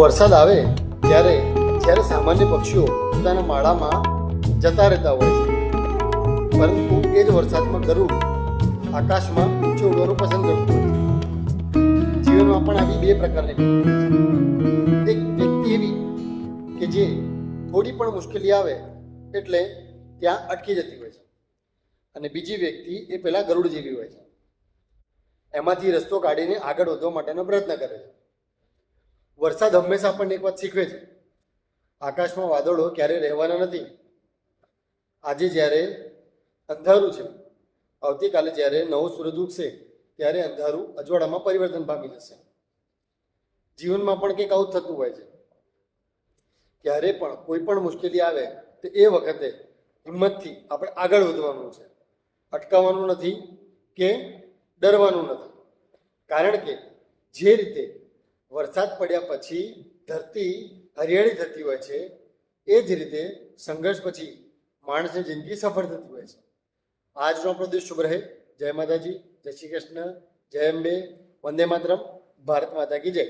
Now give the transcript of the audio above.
વરસાદ આવે ત્યારે જ્યારે સામાન્ય પક્ષીઓ પોતાના માળામાં જતા રહેતા હોય છે, પરંતુ એ જ વરસાદમાં ગરુડ આકાશમાં ઊંચે ઉડવાનું પસંદ કરતું હોય છે. જીવનમાં પણ આવી બે પ્રકારની વ્યક્તિ છે. એક વ્યક્તિ એવી કે જે થોડી પણ મુશ્કેલી આવે એટલે ત્યાં અટકી જતી હોય છે, અને બીજી વ્યક્તિ એ પેલા ગરુડ જેવી હોય છે. એમાંથી રસ્તો કાઢીને આગળ વધવા માટેનો પ્રયત્ન કરે છે. વરસાદ હંમેશા આપણને એક વાત શીખવે છે, આકાશમાં વાદળો ક્યારેય રહેવાના નથી. આજે જ્યારે અંધારું છે, આવતીકાલે જ્યારે નવો સૂરજ ઉગશે ત્યારે અંધારું અજવાળામાં પરિવર્તન પામી જશે. જીવનમાં પણ કંઈક આવું થતું હોય છે. ક્યારે પણ કોઈ પણ મુશ્કેલી આવે તો એ વખતે હિંમતથી આપણે આગળ વધવાનું છે, અટકાવવાનું નથી કે ડરવાનું નથી. કારણ કે જે રીતે વરસાદ પડ્યા પછી ધરતી હરિયાળી થતી હોય છે, એ જ રીતે સંઘર્ષ પછી માણસની જિંદગી સફળ થતી હોય છે. આજનો આપણો દેશ શુભ રહે. જય માતાજી, જય શ્રી કૃષ્ણ, જય અંબે, વંદે માતરમ, ભારત માતા કી જય.